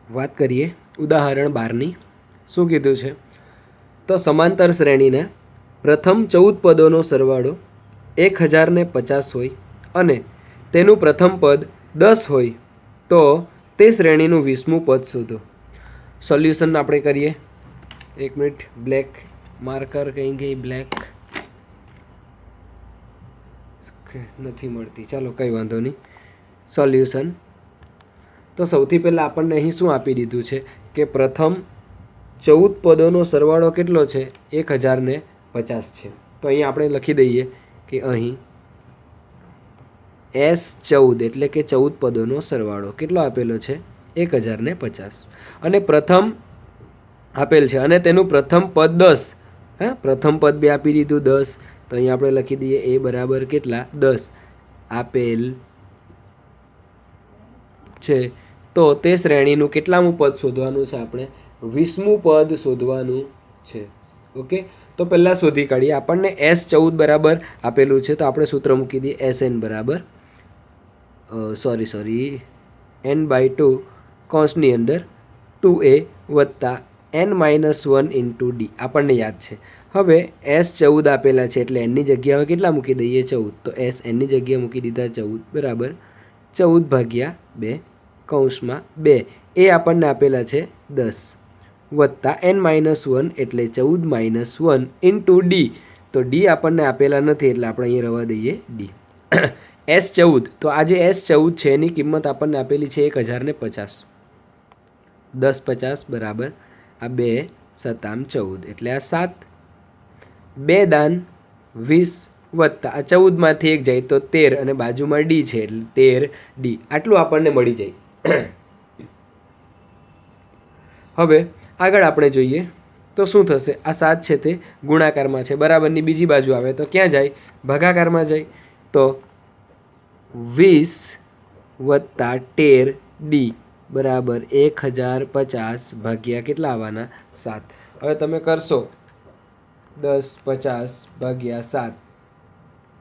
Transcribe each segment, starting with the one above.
વાત કરીએ ઉદાહરણ 12ની. શું કીધું છે? તો સમાંતર શ્રેણીના પ્રથમ 14 પદોનો સરવાળો 1050 હોય અને તેનું પ્રથમ પદ 10 હોય તો તે શ્રેણીનું 20મું પદ શોધો. સોલ્યુશન આપણે કરીએ. 1 મિનિટ, બ્લેક માર્કર કहीं ગઈ? બ્લેક નથી મળતી. ચાલો કંઈ વાંધો નહીં. સોલ્યુશન તો સૌથી પહેલાં આપણને અહીં શું આપી દીધું છે કે પ્રથમ 14 પદોનો સરવાળો કેટલો છે? 1050 છે. તો અહીં આપણે લખી દઈએ કે અહીં S14 એટલે કે 14 પદોનો સરવાળો કેટલો આપેલો છે? 1050. અને પ્રથમ આપેલ છે અને તેનું પ્રથમ પદ 10. હા, પ્રથમ પદ બે આપી દીધું 10. તો અહીં આપણે લખી દઈએ એ બરાબર કેટલા? 10 આપેલ છે. તો તે શ્રેણીનું કેટલામું પદ શોધવાનું છે? આપણે 20મું પદ શોધવાનું છે. ઓકે, તો પહેલાં શોધી કાઢીએ. આપણને S14 બરાબર આપેલું છે તો આપણે સૂત્ર મૂકી દઈએ SN બરાબર n/2 કૌંસની અંદર 2a વત્તા n-1 ઇન્ટુ ડી આપણને યાદ છે. હવે S14 આપેલા છે એટલે એનની જગ્યાએ કેટલા મૂકી દઈએ? 14. તો S એનની જગ્યાએ મૂકી દીધા 14 બરાબર 14/2 કૌંસમાં 2 એ આપણને આપેલા છે 10 વત્તા n-1 એટલે 14-1 ઇન્ટુ ડી. તો ડી આપણને આપેલા નથી એટલે આપણે અહીં રવા દઈએ ડી. S14 તો આ જે S14 છે એની કિંમત આપણને આપેલી છે 1050. 1050 બરાબર આ 2 સતામ 14 એટલે આ 7. 2 દાન 20 વત્તા આ 14માંથી 1 જાય તો 13 અને બાજુમાં ડી છે એટલે 13 ડી. આટલું આપણને મળી જાય. હવે આગળ આપણે જોઈએ તો શું થશે? આ 7 છે તે ગુણાકારમાં છે, બરાબરની બીજી બાજુ આવે તો ક્યાં જાય? ભાગાકારમાં જાય. તો 20 વત્તા 13 ડી બરાબર 1050 ભાગ્યા કેટલા આવવાના? 7. હવે તમે કરશો 1050 ભાગ્યા 7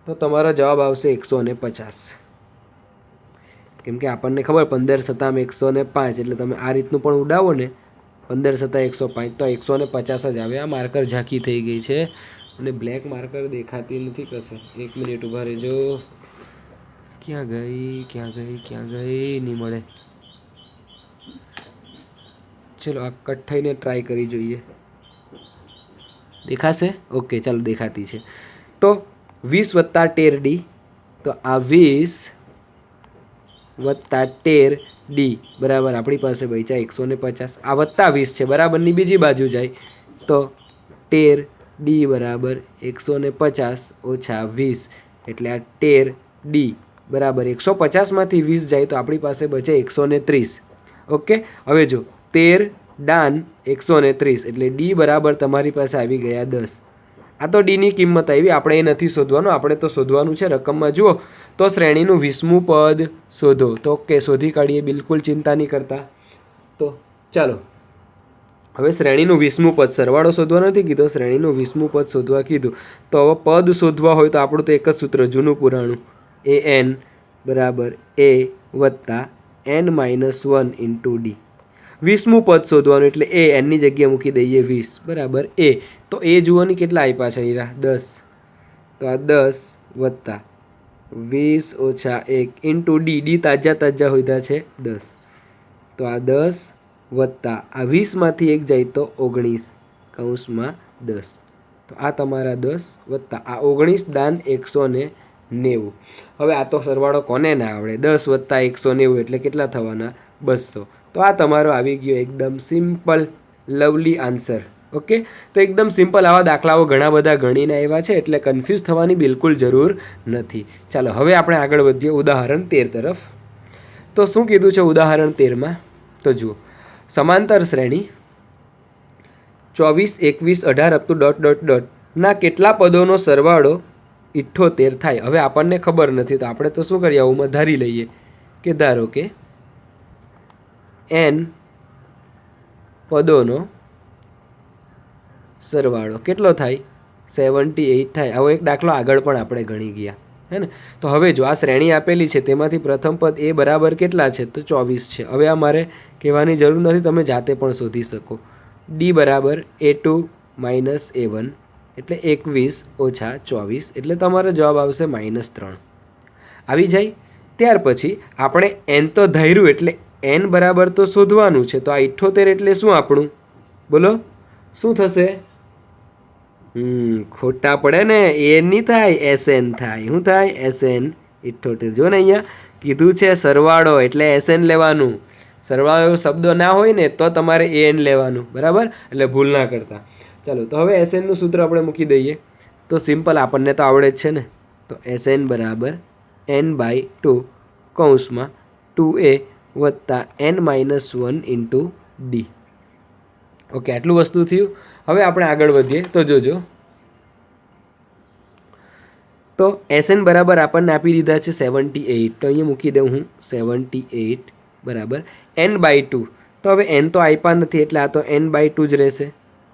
તો તમારો જવાબ આવશે 150. કેમ કે આપણને ખબર 15 સતામ 105 એટલે તમે આ રીતનું પણ ઉડાવો ને 15 સતા 105 તો 150 જ આવે. આ માર્કર ઝાંકી થઈ ગઈ છે અને બ્લેક માર્કર દેખાતી નથી કશે. 1 મિનિટ ઊભા રહેજો. ક્યાં ગઈ? નહીં મળે. ચલો આ કટ થઈને ટ્રાય કરી જોઈએ. દેખાશે? ઓકે, ચાલો દેખાતી છે. તો 20 વત્તા 13 ડી. તો આ 20 વત્તા 13 ડી બરાબર આપણી પાસે બચ્યા 150. આ વત્તા 20 છે, બરાબરની બીજી બાજુ જાય તો 13 ડી બરાબર 150 ઓછા 20 એટલે આ 13 ડી બરાબર 150માંથી 20 જાય તો આપણી પાસે બચે 130. ઓકે, હવે જો 13 દાન 130 એટલે ડી બરાબર તમારી પાસે આવી ગયા 10. આ તો ડીની કિંમત આવી, આપણે એ નથી શોધવાનું, આપણે તો શોધવાનું છે રકમમાં. જુઓ તો શ્રેણીનું 20મું પદ શોધો. તો ઓકે, શોધી કાઢીએ, બિલકુલ ચિંતા નહીં કરતા. તો ચાલો હવે શ્રેણીનું 20મું પદ, સરવાળો શોધવા નથી કીધો, શ્રેણીનું 20મું પદ શોધવા કીધું. તો હવે પદ શોધવા હોય તો આપણું તો એક જ સૂત્ર જૂનું પુરાણું, an બરાબર a વત્તા n-1 ઇન્ટુ ડી. 20મું પદ શોધવાનું એટલે એ એનની જગ્યાએ મૂકી દઈએ 20 બરાબર એ. તો એ જુઓની કેટલા આપ્યા છે અહીંયા? 10. તો આ 10 વત્તા 20 ઓછા 1 ઇન્ટુ ડી. ડી તાજા હોતા છે 10. તો આ 10 વત્તા આ 20માંથી 1 જાય તો 19 કૌંસમાં 10. તો આ તમારા 10 વત્તા આ 19 દાન 190. હવે આ તો સરવાળો કોને ના આવડે? 10 વત્તા 190 એટલે કેટલા થવાના? 200. તો આ તમારો આવી ગયો એકદમ સિમ્પલ લવલી આન્સર. ઓકે, તો એકદમ સિમ્પલ આવા દાખલાઓ ઘણા બધા ગણીને આવ્યા છે એટલે કન્ફ્યુઝ થવાની બિલકુલ જરૂર નથી. ચાલો હવે આપણે આગળ વધીએ ઉદાહરણ 13 તરફ. તો શું કીધું છે ઉદાહરણ 13માં? તો જુઓ, સમાંતર શ્રેણી 24, 21, 18 ના કેટલા પદોનો સરવાળો 78 થાય? હવે આપણને ખબર નથી તો આપણે તો શું કરીએ, આવું ધારી લઈએ કે ધારો કે n પદોનો સરવાળો કેટલો થાય? 78 થાય. આવો એક દાખલો આગળ પણ આપણે ગણી ગયા હે ને. તો હવે જો આ શ્રેણી આપેલી છે તેમાંથી પ્રથમ પદ એ બરાબર કેટલા છે? તો 24 છે. હવે અમારે કહેવાની જરૂર નથી, તમે જાતે પણ શોધી શકો. ડી બરાબર A2 માઇનસ A1 એટલે 21 ઓછા 24 એટલે તમારો જવાબ આવશે -3 આવી જાય. ત્યાર પછી આપણે n તો ધાર્યું એટલે n બરાબર તો શોધવાનું છે. તો આ 78 એટલે શું આપણું? બોલો શું થશે? ખોટા પડે ને, એ નહીં થાય, SN થાય. શું થાય? SN 78. જો ને અહીંયા કીધું છે સરવાળો એટલે SN લેવાનું. સરવાળો શબ્દો ના હોય ને તો તમારે AN લેવાનું, બરાબર? એટલે ભૂલ ના કરતા. ચાલો તો હવે SN નું સૂત્ર આપણે મૂકી દઈએ. તો સિમ્પલ, આપણને તો આવડે જ છે ને. તો SN બરાબર n/2 કૌંસમાં 2a વત્તા n-1 ઇન્ટુ d. ઓકે, આટલું વસ્તુ થયું. હવે આપણે આગળ વધીએ તો જોજો. તો SN બરાબર આપણને આપી દીધા છે 78. તો અહીંયા મૂકી દઉં હું 78 બરાબર n/2. તો હવે n તો આપ્યા નથી એટલે આ તો n/2 જ રહેશે.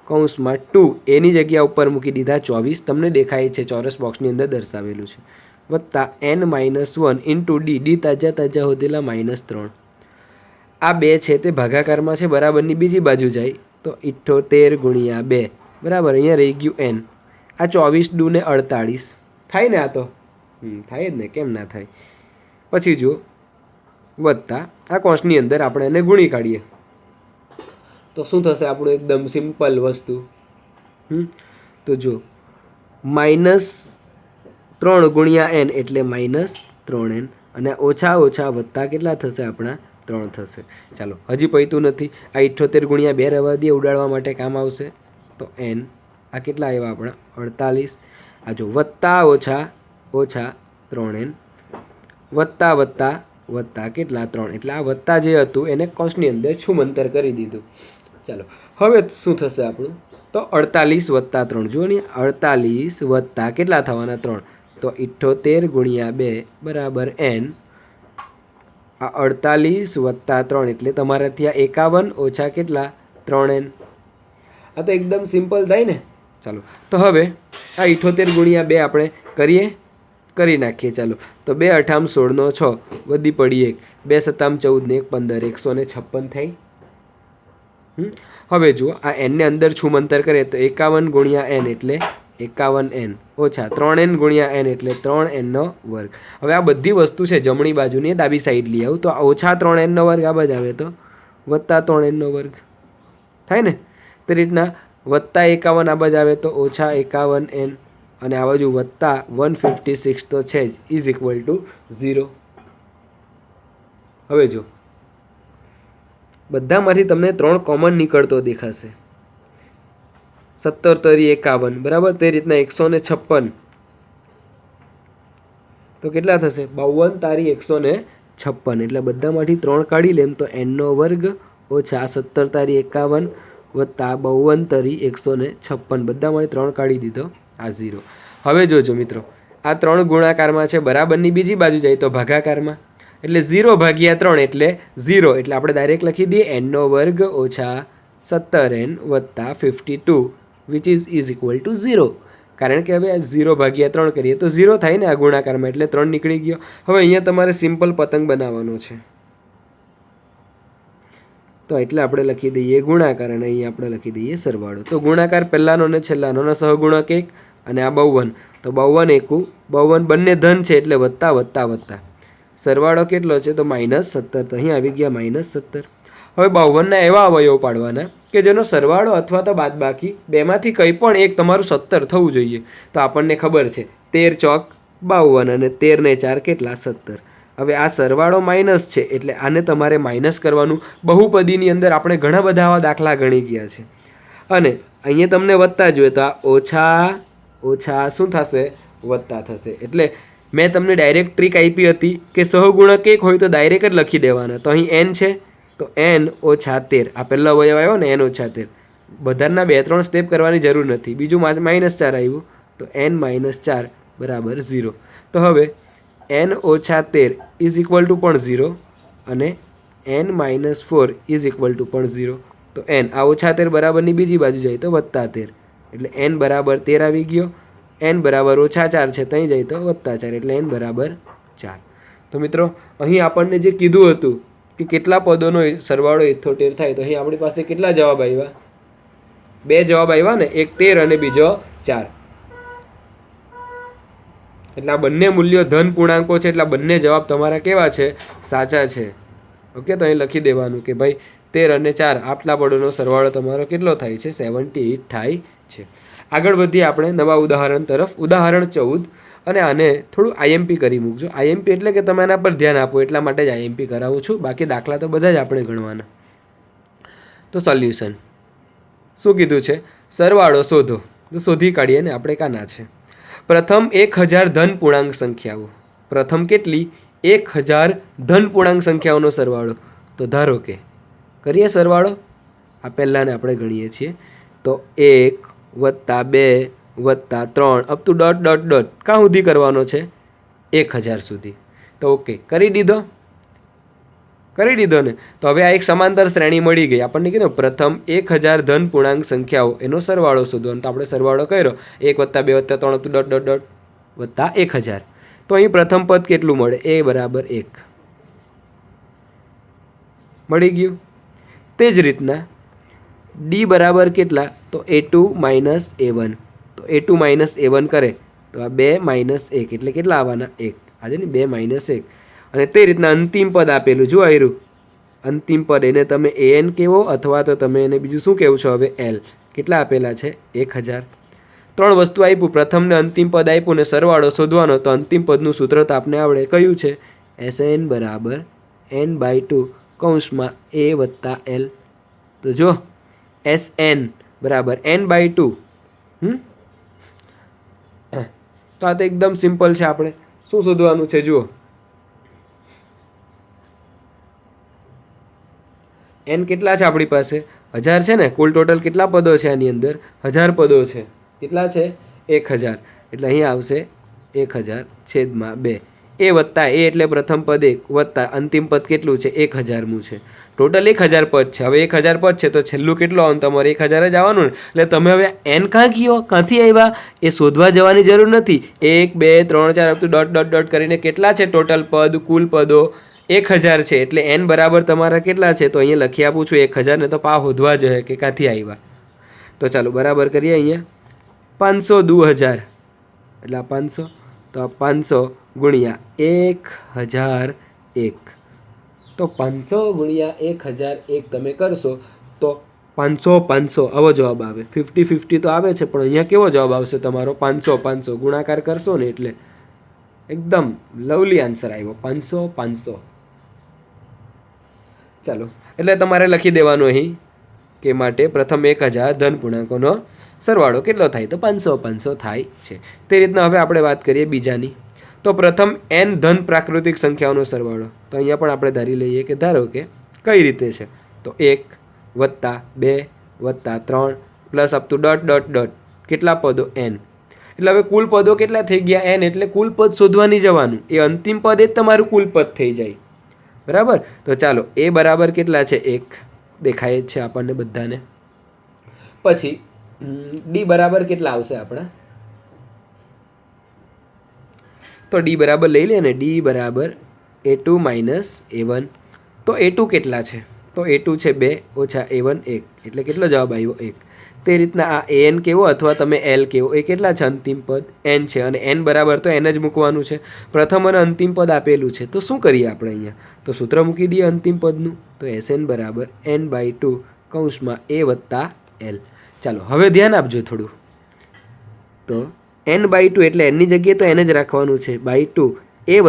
કૌંસમાં 2 એની જગ્યા ઉપર મૂકી દીધા 24, તમને દેખાય છે ચોરસ બોક્સની અંદર દર્શાવેલું છે, વત્તા n-1 ઇન્ટુ d તાજા હોદેલા -3. આ 2 છે તે ભાગાકારમાં છે, બરાબરની બીજી બાજુ જાય તો 78 ગુણ્યા 2 બરાબર. અહીંયા રહી ગયું n. આ 24 2 ને 48 થાય ને? આ તો થાય જ ને, કેમ ના થાય? પછી જો વત્તા આ કોષની અંદર આપણે એને ગુણી કાઢીએ તો શું થશે આપણું? એકદમ સિમ્પલ વસ્તુ. તો જો -3 ગુણ્યા n એટલે -3n અને ઓછા વત્તા કેટલા થશે આપણા? 3 થશે. ચાલો હજી પૈતું નથી. આ 78 ગુણ્યા 2 રહેવા દે, ઉડાડવા માટે કામ આવશે. તો n આ કેટલા આવ્યા આપણા? 48. આ જો વત્તા ઓછા 3n વત્તા કેટલા? 3. એટલે આ વત્તા જે હતું એને કૌંસની અંદર છૂમંતર કરી દીધું. ચાલો હવે શું થશે આપણું? તો 48 વત્તા 3. જુઓ ને, 48 વત્તા કેટલા થવાના? 3. તો 78 ગુણ્યા 2 બરાબર n. આ 48 વત્તા 3 એટલે તમારે ત્યાં 51 ઓછા કેટલા? 3n. આ તો એકદમ સિમ્પલ થાય ને. ચાલો તો હવે આ 78 ગુણ્યા 2 આપણે કરી નાખીએ. ચાલો તો 2 8 16 નો 6 વધી પડી 1, 2 7 14 ને 1 15, 156 થાય. હવે જુઓ આ n ને અંદર છૂમંતર કરીએ તો 51 ગુણ્યા n એટલે 51n ઓછા 3n ગુણ્યા n એટલે 3n નો વર્ગ. હવે આ બધી વસ્તુ છે જમણી બાજુની ડાબી સાઈડ લઈ આવું તો ઓછા 3n નો વર્ગ આ બાજુ આવે તો વત્તા 3n નો વર્ગ થાય ને. તે રીતના વત્તા 51 આ બાજુ આવે તો ઓછા 51n અને આ બાજુ વત્તા 156 તો છે જ ઇઝ ઇક્વલ ટુ 0. હવે જો બધામાંથી તમને 3 કોમન નીકળતો દેખાશે. 17 તરી 51 બરાબર. તે રીતના 156 તો કેટલા થશે? 52 તારી 156. એટલે બધામાંથી 3 કાઢી લેમ તો n નો વર્ગ ઓછા 17 તારી 51 વત્તા 52 તરી 156. બધામાંથી 3 કાઢી દીધો, આ 0. હવે જોજો મિત્રો, આ 3 ગુણાકારમાં છે, બરાબરની બીજી બાજુ જાય તો ભાગાકારમાં. એટલે 0 ભાગ્યા 3 એટલે 0. એટલે આપણે ડાયરેક્ટ લખી દઈએ n નો વર્ગ ઓછા 17n વત્તા 52 વિચ ઇઝ ઇક્વલ ટુ 0. કારણ કે હવે 0 ભાગ્યા 3 કરીએ તો 0 થાય ને આ ગુણાકારમાં, એટલે 3 નીકળી ગયો. હવે અહીંયા તમારે સિમ્પલ પતંગ બનાવવાનો છે તો એટલે આપણે લખી દઈએ ગુણાકાર અને અહીંયા આપણે લખી દઈએ સરવાળો. તો ગુણાકાર પહેલાનો અને છેલ્લાનો સહગુણક 1 અને આ 52. તો 52 1 52 બંને ધન છે એટલે વત્તા વત્તા વત્તા. સરવાળો કેટલો છે? તો -17. તો અહીં આવી ગયા -17. હવે 52ના એવા અવયવ પાડવાના કે જેનો સરવાળો અથવા તો બાદબાકી બેમાંથી કંઈ પણ એક તમારું 17 થવું જોઈએ. તો આપણને ખબર છે 13 ચોક 52 અને 13 ને 4 કેટલા? 17. હવે આ સરવાળો માઇનસ છે એટલે આને તમારે માઇનસ કરવાનું. બહુપદીની અંદર આપણે ઘણા બધા આવા દાખલા ગણી ગયા છે. અને અહીંયા તમને વત્તા જોઈએ તો આ ઓછા શું થશે? વત્તા થશે. એટલે મેં તમને ડાયરેક્ટ ટ્રીક આપી હતી કે સહગુણક 1 હોય તો ડાયરેક્ટ જ લખી દેવાના. તો અહીં n છે તો n ઓછા 13. આ પહેલો અવયવ આવ્યો ને n ઓછા 13. બધાના 2-3 સ્ટેપ કરવાની જરૂર નથી. બીજું -4 આવ્યું તો n -4 બરાબર 0. તો હવે n ઓછા 13 ઇઝ ઇક્વલ ટુ પણ 0 અને n -4 ઇઝ ઇક્વલ ટુ પણ 0. તો n આ ઓછા 13 બરાબરની બીજી બાજુ જાય તો વત્તા 13. એટલે n બરાબર 13 આવી ગયો. n બરાબર ઓછા 4 છે ત્યાં જાય તો વત્તા 4 એટલે n બરાબર 4. તો મિત્રો અહીં આપણને જે કીધું હતું કે કેટલા પદોનો સરવાળો 78 થાય. તો અહીં આપણી પાસે કેટલા જવાબ આવ્યા? 2 જવાબ આવ્યા ને, એક 13 અને બીજો 4. એટલે આ બંને મૂલ્યો ધન પૂર્ણાંકો છે, એટલે આ બંને જવાબ તમારા કેવા છે? સાચા છે. ઓકે, તો અહીં લખી દેવાનું કે ભાઈ 13 અને 4 આટલા પદોનો સરવાળો તમારો કેટલો થાય છે? 78 થાય છે. આગળ વધીએ આપણે નવા ઉદાહરણ તરફ. ઉદાહરણ 14, અને આને થોડું આઈએમપી કરી મૂકજો. આઈએમપી એટલે કે તમે આના પર ધ્યાન આપો એટલા માટે જ આઈએમપી કરાવું છું, બાકી દાખલા તો બધા જ આપણે ગણવાના. તો સોલ્યુશન શું કીધું છે? સરવાળો શોધો. તો શોધી કાઢીએ ને આપણે કાના છે. પ્રથમ 1000 ધન પૂર્ણાંક સંખ્યાઓ. પ્રથમ કેટલી? 1000 ધન પૂર્ણાંક સંખ્યાઓનો સરવાળો. તો ધારો કે કરીએ સરવાળો. આ પહેલાંને આપણે ગણીએ છીએ. તો 1 + 2 + 3 up to dot dot dot કાં સુધી કરવાનો છે? 1000 સુધી. તો ઓકે, કરી દીધો? કરી દીધો ને. તો હવે આ એક સમાંતર શ્રેણી મળી ગઈ આપણને. કીધું પ્રથમ 1000 ધન પૂર્ણાંક સંખ્યાઓ એનો સરવાળો શોધવાનો. તો આપણે સરવાળો કર્યો 1 + 2 + 3 up to dot dot dot વત્તા 1000. તો અહીં પ્રથમ પદ કેટલું મળે? a = 1 મળી ગયું. તે જ રીતના d બરાબર કેટલા? તો a2 - a1. તો a2 - a1 કરે તો આ 2 - 1 એટલે કેટલા આવવાના? 1. આજે ને 2 - 1. અને તે રીતના અંતિમ પદ આપેલું જો આવ્યું. અંતિમ પદ એને તમે an કહેવો અથવા તો તમે એને બીજું શું કહેવું છો હવે? l. કેટલા આપેલા છે? 1000. 3 વસ્તુ આપ્યું. પ્રથમને અંતિમ પદ આપ્યું ને સરવાળો શોધવાનો. તો અંતિમ પદનું સૂત્ર તો આપણે આવડે. કયું છે? Sn = n/2 કૌંસમાં a + l. તો જો Sn = n/2. તો આ તો એકદમ સિમ્પલ છે. આપણે શું શોધવાનું છે? જુઓ, n કેટલા છે આપણી પાસે? 1000 છે ને. કુલ ટોટલ કેટલા પદો છે આની અંદર? 1000 પદો છે. કેટલા છે? 1000. એટલે અહીં આવશે 1000/2. a + a એટલે પ્રથમ પદ 1 વત્તા અંતિમ પદ કેટલું છે? 1000મું છે. ટોટલ 1000 પદ છે. હવે 1000 પદ છે તો છેલ્લું કેટલું આવવાનું? તમારે 1000 જ આવવાનું ને. એટલે તમે હવે n કાં ગયો? ક્યાંથી આવ્યા? એ શોધવા જવાની જરૂર નથી. 1 2 3 4 up to dot dot dot કરીને કેટલા છે ટોટલ પદ? કુલ પદો 1000 છે. એટલે n બરાબર તમારા કેટલા છે? તો અહીંયા લખી આપું છું 1000 ને. તો પા શોધવા જોઈએ કે ક્યાંથી આવ્યા. તો ચાલો બરાબર કરીએ. અહીંયા 500 દુ 1000 એટલે આ 500. તો આ 500 ગુણ્યા 1001. તો 500 ગુણ્યા 1001 તમે કરશો તો 500 500 આવો જવાબ આવે. 50-50 તો આવે છે, પણ અહીંયા કેવો જવાબ આવશે તમારો? 500 500 ગુણાકાર કરશો ને એટલે એકદમ લવલી આન્સર આવ્યો. 500 500. ચાલો, એટલે તમારે લખી દેવાનું અહીં કે માટે પ્રથમ 1000 ધન પૂર્ણાંકોનો સરવાળો કેટલો થાય? તો 500 500 થાય છે. તે રીતના હવે આપણે વાત કરીએ બીજાની. તો પ્રથમ n ધન પ્રાકૃતિક સંખ્યાઓનો સરવાળો. તો અહીંયા પણ આપણે ધારી લઈએ કે ધારો કે કઈ રીતે છે? તો 1 + 2 + 3 plus up to dot dot dot કેટલા પદો? n. એટલે હવે કુલ પદો કેટલા થઈ ગયા? n. એટલે કુલ પદ શોધવાની જવાનું. એ અંતિમ પદ જ તમારું કુલ પદ થઈ જાય. બરાબર. તો ચાલો, a બરાબર કેટલા છે? 1 દેખાય જ છે આપણને બધાને. પછી d બરાબર કેટલા આવશે આપણા? તો d બરાબર લઈ લે ને. d બરાબર a2 - a1. તો a2 કેટલા છે? તો a2 છે 2 ઓછા a1 1. એટલે કેટલો જવાબ આવ્યો? 1. તે રીતના આ an કેવો અથવા તમે l કેવો, એ કેટલા છે અંતિમ પદ? n છે. અને n બરાબર તો n જ મૂકવાનું છે. પ્રથમ અને અંતિમ પદ આપેલું છે. તો શું કરીએ આપણે અહીંયા? તો સૂત્ર મૂકી દઈએ અંતિમ પદનું. તો Sn = n/2 કૌંસમાં a + l. ચાલો હવે ધ્યાન આપજો થોડું. તો n/2 એટલે n ની જગ્યાએ તો n જ રાખવાનું છે. /2 a +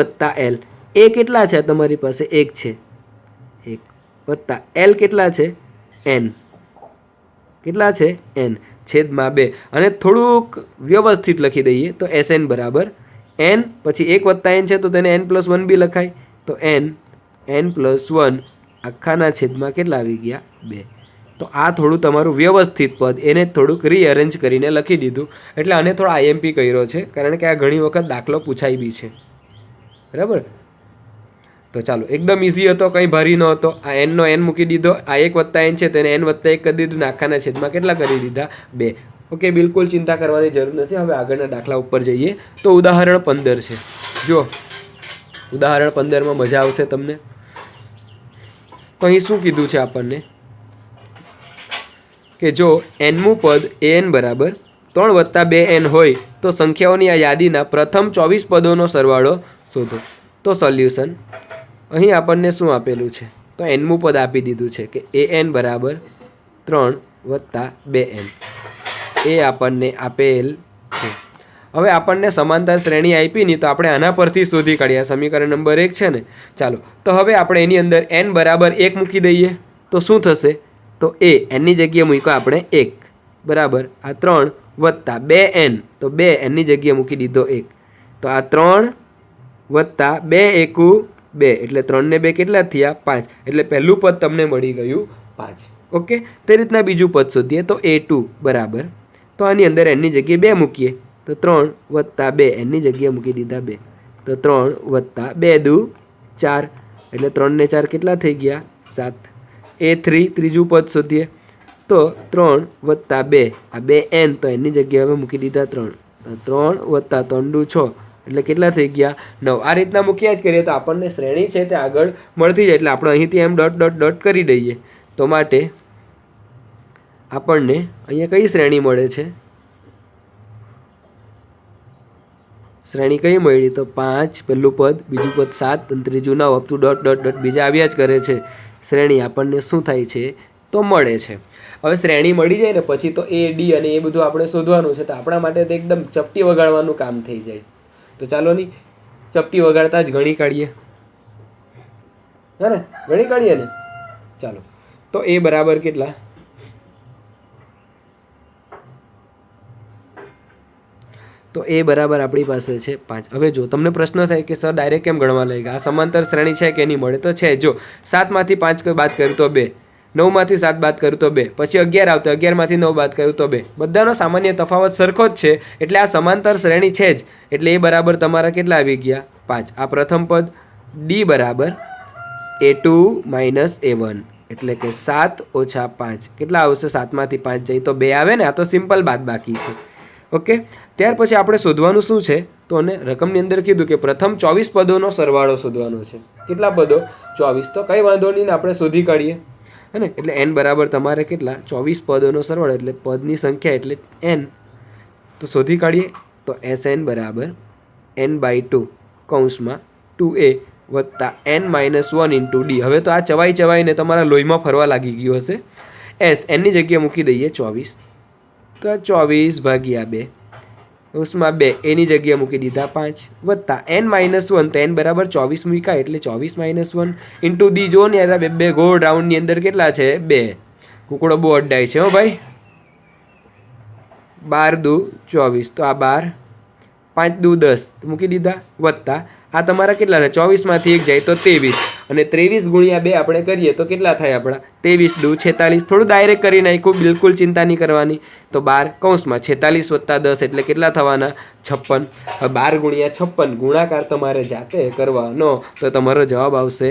l. a કેટલા છે તમારી પાસે? 1 છે. 1 વત્તા l કેટલા છે? n. કેટલા છે? n છેદમાં 2. અને થોડુંક વ્યવસ્થિત લખી દઈએ તો Sn = n પછી 1 વત્તા n છે તો તેને n+1 બી લખાય. તો n+1 આખાના છેદમાં કેટલા આવી ગયા? 2. તો આ થોડું તમારું વ્યવસ્થિત પદ, એને થોડુંક રીઅરેન્જ કરીને લખી દીધું. એટલે આને થોડો આઈએમપી કર્યો છે, કારણ કે આ ઘણી વખત દાખલો પૂછાય બી છે. બરાબર. તો ચાલો, એકદમ ઇઝી હતો, કંઈ ભારી ન હતો. આ n નો n મૂકી દીધો. આ 1 વત્તા n છે તેને n વત્તા 1 કરી દીધું ને આખાના છેદમાં કેટલા કરી દીધા? 2. ઓકે, બિલકુલ ચિંતા કરવાની જરૂર નથી. હવે આગળના દાખલા ઉપર જઈએ. તો ઉદાહરણ 15 છે. જો ઉદાહરણ 15માં મજા આવશે તમને. તો અહીં શું કીધું છે આપણને કે જો nમું પદ an બરાબર 3 + 2n હોય તો સંખ્યાઓની આ યાદીના પ્રથમ 24 પદોનો સરવાળો શોધો. તો સોલ્યુશન અહીં આપણને શું આપેલું છે? તો nમું પદ આપી દીધું છે કે an બરાબર 3 + 2n એ આપણને આપેલ છે. હવે આપણને સમાંતર શ્રેણી આપી નહીં તો આપણે આના પરથી શોધી કાઢીએ. સમીકરણ નંબર 1 છે ને. ચાલો તો હવે આપણે એની અંદર n બરાબર 1 મૂકી દઈએ તો શું થશે? તો nની જગ્યાએ મૂક્યો આપણે 1 બરાબર આ 3 + 2n તો 2 nની જગ્યાએ મૂકી દીધો 1 તો આ 3 + 2 એકુ 2 એટલે 3 ને 2 કેટલા થયા? 5 એટલે પહેલું પદ તમને મળી ગયું 5. ઓકે, તે રીતના બીજું પદ શોધીએ તો a2 બરાબર તો આની અંદર nની જગ્યાએ 2 મૂકીએ તો 3 + 2 nની જગ્યાએ મૂકી દીધા 2 તો 3 + 2 દુ 4 એટલે 3 ને 4 કેટલા થઈ ગયા? 7. a3 ત્રીજું પદ શોધીએ તો 3 + 2 આ 2n તો nની જગ્યાએ હવે મૂકી દીધા 3 તો 3 + 3 દુ 6 એટલે કેટલા થઈ ગયા? 9. આ રીતના મૂક્યા જ કરીએ તો આપણને શ્રેણી છે તે આગળ મળતી જાય એટલે આપણે અહીંથી એમ ડોટ ડોટ ડોટ કરી દઈએ તો માટે આપણને અહીંયા કઈ શ્રેણી મળે છે? શ્રેણી કઈ મળી? તો 5 પહેલું પદ, બીજું પદ 7 અને ત્રીજું 9 up to dot dot dot બીજા આવ્યા જ કરે છે. શ્રેણી આપણને શું થાય છે? તો મળે છે. હવે શ્રેણી મળી જાય ને પછી તો a d અને એ બધું આપણે શોધવાનું છે તો આપણા માટે તો એકદમ ચપટી વગાડવાનું કામ થઈ જાય. તો ચાલો ની ચપટી વગાડતા જ ગણી કાઢીએ. હે ને? ગણી કાઢીએ ને. ચાલો તો a બરાબર કેટલા? તો a બરાબર આપણી પાસે છે 5. હવે જો તમને પ્રશ્ન થાય કે સર ડાયરેક્ટ કેમ ગણવા લઈ ગયા? આ સમાંતર શ્રેણી છે કે નહીં મળે? તો છે. જો 7 માંથી 5 બાદ કર્યું તો 2, 9 માંથી 7 બાદ કર્યું તો 2, પછી 11 આવતો 11 માંથી 9 બાદ કર્યું તો 2. બધાનો સામાન્ય તફાવત સરખો જ છે એટલે આ સમાંતર શ્રેણી છે જ એટલે એ બરાબર તમારા કેટલા આવી ગયા? 5. આ પ્રથમ પદ d બરાબર a2 - a1 એટલે કે 7 - 5 કેટલા આવશે? 7 માંથી 5 જાય તો 2 આવે ને. આ તો સિમ્પલ બાદબાકી છે. ઓકે, ત્યાર પછી આપણે શોધવાનું શું છે? તો અને રકમની અંદર કીધું કે પ્રથમ 24 પદોનો સરવાળો શોધવાનો છે. કેટલા પદો? 24. તો કંઈ વાંધો નહીં ને આપણે શોધી કાઢીએ હે ને. એટલે n બરાબર તમારે કેટલા? 24 પદોનો સરવાળો એટલે પદની સંખ્યા એટલે n. તો શોધી કાઢીએ તો Sn બરાબર n/2 કૌંસમાં 2a + n - 1 × d. હવે તો આ ચવાઈને તમારા લોહીમાં ફરવા લાગી ગયું હશે. s nની જગ્યાએ મૂકી દઈએ 24 તો 24/2 उसमें 2 एनी जगह मूकी दीधा 5 वत्ता n - 1 तो n बराबर 24 मूक्या એટલે 24 - 1 * d जो ने यार બે ગોળ રાઉન્ડ ની અંદર કેટલા છે? 2. કુકડો બહુ અડાય છે હો ભાઈ. 12 દુ 24 તો આ 12 5 દુ 10 મૂકી દીધા વત્તા આ તમારા કેટલા છે? 24 માંથી 1 જાય તો 23 અને 23 × 2 આપણે કરીએ તો કેટલા થાય આપણા? 23 દુ 46. થોડું ડાયરેક્ટ કરી નાખ્યું, બિલકુલ ચિંતા નહીં કરવાની. તો 12 કૌંસમાં 46 + 10 એટલે કેટલા થવાના? 56. હવે 12 × 56 ગુણાકાર તમારે જાતે કરવાનો તો તમારો જવાબ આવશે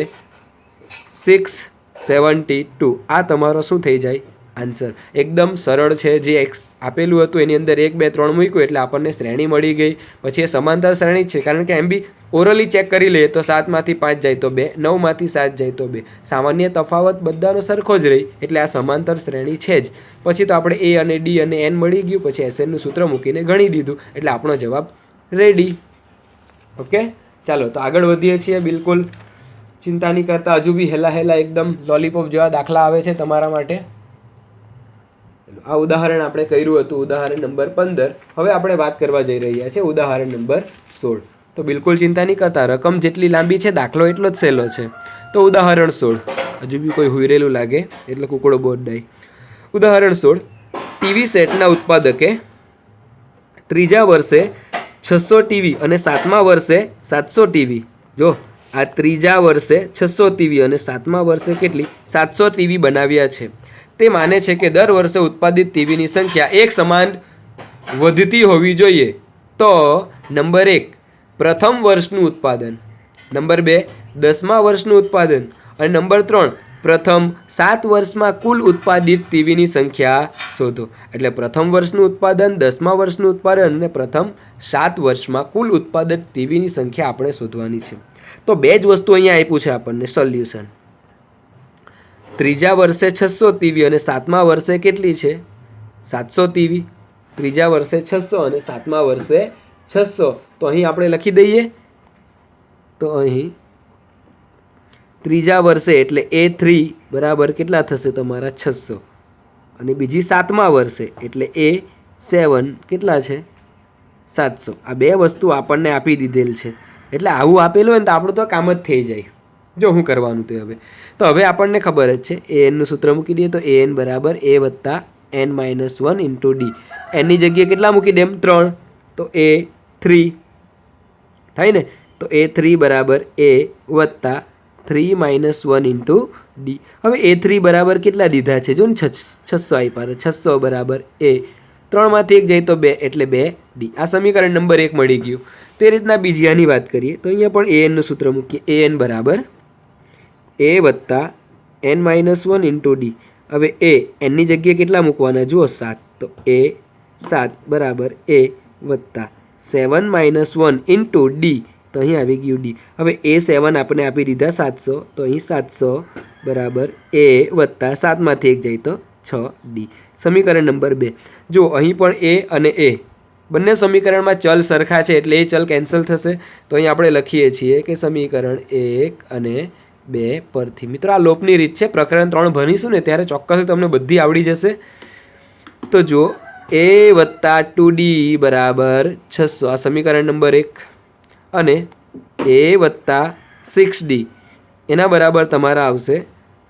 672. આ તમારો શું થઈ જાય? આન્સર. એકદમ સરળ છે. જે એક્સ આપેલું હતું એની અંદર 1 2 3 મૂક્યું એટલે આપણને શ્રેણી મળી ગઈ. પછી એ સમાંતર શ્રેણી જ છે કારણ કે એમ બી ઓરલી ચેક કરી લઈએ તો 7 માંથી 5 જાય તો 2, 9 માંથી 7 જાય તો 2. સામાન્ય તફાવત બધાનો સરખો જ રહી એટલે આ સમાંતર શ્રેણી છે જ. પછી તો આપણે a અને d અને n મળી ગયું. પછી Sn નું સૂત્ર મૂકીને ગણી દીધું એટલે આપણો જવાબ રેડી. ઓકે, ચાલો તો આગળ વધીએ છીએ. બિલકુલ ચિંતા નહીં કરતા. હજુ બી હેલા એકદમ લોલીપોપ જેવા દાખલા આવે છે તમારા માટે. આ ઉદાહરણ આપણે કર્યું હતું, ઉદાહરણ નંબર 15. હવે આપણે વાત કરવા જઈ રહ્યા છીએ ઉદાહરણ નંબર 16. તો બિલકુલ ચિંતા નહીં કરતા. રકમ જેટલી લાંબી છે દાખલો એટલો જ સહેલો છે. તો ઉદાહરણ 16. હજુ બી કોઈ હુઈરેલું લાગે એટલે કુકડો બોટ ડાય. ઉદાહરણ 16. ટીવી સેટના ઉત્પાદકે ત્રીજા વર્ષે 600 ટીવી અને 7મા વર્ષે 700 ટીવી. જો આ ત્રીજા વર્ષે 600 ટીવી અને 7મા વર્ષે કેટલી? 700 ટીવી બનાવ્યા છે. તે માને છે કે દર વર્ષે ઉત્પાદિત ટીવીની સંખ્યા એક સમાન વધતી હોવી જોઈએ. તો નંબર 1 પ્રથમ વર્ષનું ઉત્પાદન, નંબર 2 10મા વર્ષનું ઉત્પાદન અને નંબર 3 પ્રથમ 7 વર્ષમાં કુલ ઉત્પાદિત ટીવીની સંખ્યા શોધો. એટલે પ્રથમ વર્ષનું ઉત્પાદન, 10મા વર્ષનું ઉત્પાદન અને પ્રથમ 7 વર્ષમાં કુલ ઉત્પાદિત ટીવીની સંખ્યા આપણે શોધવાની છે. તો બે જ વસ્તુ અહીંયા આપ્યું છે આપણને સોલ્યુશન. ત્રીજા વર્ષે 600 ટીવી અને સાતમા વર્ષે કેટલી છે 700 ટીવી. ત્રીજા વર્ષે 600 અને સાતમા વર્ષે 600. તો અહીં આપણે લખી દઈએ. તો અહીં ત્રીજા વર્ષે એટલે A3 બરાબર કેટલા થશે તમારા 600 અને બીજી સાતમા વર્ષે એટલે A7 કેટલા છે 700. આ બે વસ્તુ આપણને આપી દીધેલ છે એટલે આવું આપેલું હોય ને તો આપણું તો કામ જ થઈ જાય. જો હું કરવાનું તે હવે તો હવે આપણને ખબર જ છે an નું સૂત્ર મૂકી દઈએ તો an બરાબર a વત્તા n માઇનસ 1 ઇન્ટુ ડી. એની જગ્યાએ કેટલા મૂકી દે 3 તો A3 થાય ને તો A3 બરાબર a વત્તા 3 માઇનસ 1 ઇન્ટુ ડી. હવે A3 બરાબર કેટલા દીધા છે જો ને 600 આપ્યા તો 600 બરાબર a 3 માંથી 1 જાય તો 2 એટલે 2D. આ સમીકરણ નંબર 1 મળી ગયું. તે રીતના બીજી આની વાત કરીએ તો અહીંયા પણ an નું સૂત્ર મૂકીએ an બરાબર a વત્તા n માઇનસ 1 ઇન્ટુ ડી. હવે nની જગ્યાએ કેટલા મૂકવાના જુઓ 7 તો A7 બરાબર a વત્તા 7 માઇનસ 1 ઇન્ટુ ડી. તો અહીં આવી ગયું ડી. હવે A7 આપણે આપી દીધા 700 તો અહીં 700 બરાબર a વત્તા 7 માંથી 1 જાય તો 6D. સમીકરણ નંબર 2 જો અહીં પણ a અને a બંને સમીકરણમાં ચલ સરખા છે એટલે એ ચલ કેન્સલ થશે. તો અહીં આપણે લખીએ છીએ કે સમીકરણ 1 અને 2 પરથી. મિત્રો આ લોપની રીત છે. પ્રકરણ 3 ભણીશું ને ત્યારે ચોક્કસ તમને બધી આવડી જશે. તો જો a વત્તા 2D બરાબર 600 આ સમીકરણ નંબર 1 અને a વત્તા 6D એના બરાબર તમારા આવશે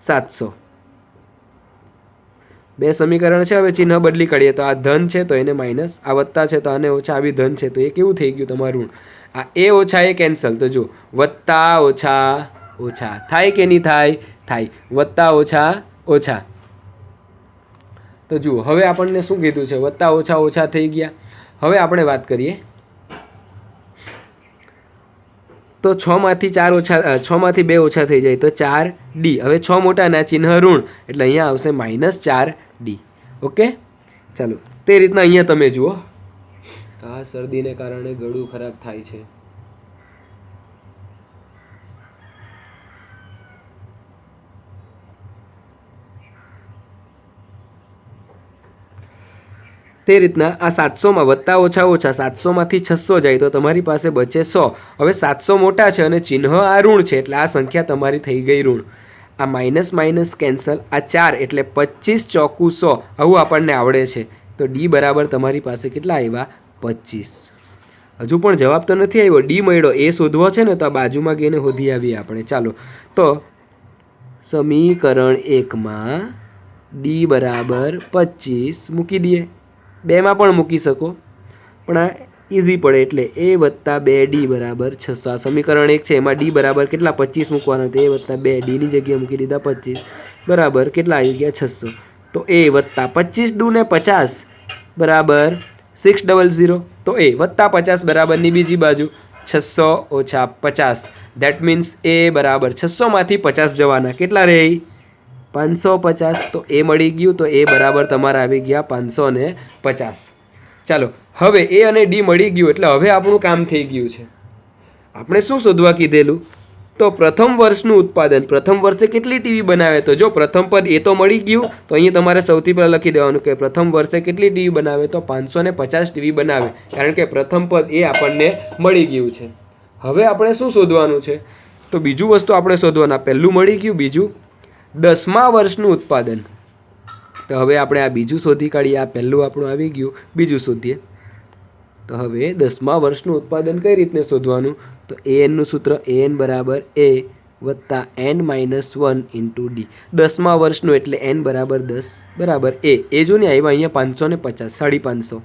700. બે સમીકરણ છે. હવે ચિહ્ન બદલી કરીએ તો આ ધન છે તો એને માઇનસ, આ વત્તા છે તો આને ઓછા, આવી ધન છે તો એ કેવું થઈ ગયું તમારું આ એ ઓછા એ કેન્સલ. તો જો વત્તા ઓછા ઓછા થાય કે નહીં થાય? થાય. વત્તા ઓછા ઓછા. તો જુઓ હવે આપણને શું કીધું છે વત્તા ઓછા ઓછા થઈ ગયા. હવે આપણે વાત કરીએ તો 6 માંથી 4 ઓછા 6 માંથી 2 ઓછા થઈ જાય તો 4D. હવે 6 મોટાના ચિહ્ન ઋણ એટલે અહીંયા આવશે માઇનસ 4D. ઓકે ચાલો તે રીતના અહીંયા તમે જુઓ આ શરદીને કારણે ગળું ખરાબ થાય છે. તે રીતના આ 700માં વત્તા ઓછા ઓછા 700માંથી 600 જાય તો તમારી પાસે બચે 100. હવે 700 મોટા છે અને ચિહ્ન આ ઋણ છે એટલે આ સંખ્યા તમારી થઈ ગઈ ઋણ. આ માઇનસ માઇનસ કેન્સલ, આ 4 એટલે 25 ચોકુ 100. આવું આપણને આવડે છે. તો ડી બરાબર તમારી પાસે કેટલા આવ્યા 25. હજુ પણ જવાબ તો નથી આવ્યો, ડી મળ્યો. એ શોધવો છે ને તો આ બાજુમાં ગઈને શોધી આવીએ આપણે. ચાલો તો સમીકરણ 1માં ડી બરાબર 25 મૂકી દઈએ. 2માં પણ મૂકી શકો પણ આ ઇઝી પડે એટલે a વત્તા 2D બરાબર 600. આ સમીકરણ 1 છે એમાં ડી બરાબર કેટલા 25 મૂકવાના તો a વત્તા 2Dની જગ્યાએ મૂકી દીધા 25 બરાબર કેટલા આવી ગયા 600. તો a વત્તા 25 દૂને 50 બરાબર 600. તો a વત્તા 50 બરાબરની બીજી બાજુ 600 ઓછા 50 ધેટ મીન્સ a બરાબર 600માંથી 50 જવાના કેટલા રહે 550. તો એ મળી ગયું. તો એ બરાબર તમારા આવી ગયા 550. ચાલો હવે એ અને ડી મળી ગયું એટલે હવે આપણું કામ થઈ ગયું છે. આપણે શું શોધવા કીધેલું તો પ્રથમ વર્ષનું ઉત્પાદન. પ્રથમ વર્ષે કેટલી ટીવી બનાવે તો જો પ્રથમ પદ એ તો મળી ગયું તો અહીં તમારે સૌથી પહેલાં લખી દેવાનું કે પ્રથમ વર્ષે કેટલી ટીવી બનાવે તો 550 ટીવી બનાવે કારણ કે પ્રથમ પદ એ આપણને મળી ગયું છે. હવે આપણે શું શોધવાનું છે તો બીજું વસ્તુ આપણે શોધવાના. પહેલું મળી ગયું, બીજું 10મા વર્ષનું ઉત્પાદન. તો હવે આપણે આ બીજું શોધી કાઢીએ. આ પહેલું આપણું આવી ગયું, બીજું શોધીએ. તો હવે 10મા વર્ષનું ઉત્પાદન કઈ રીતને શોધવાનું તો an નું સૂત્ર an બરાબર a વત્તા n માઇનસ 1 ઇન્ટુ ડી. 10મા વર્ષનું એટલે n બરાબર 10 બરાબર એ જો ને આવ્યા અહીંયા 550 550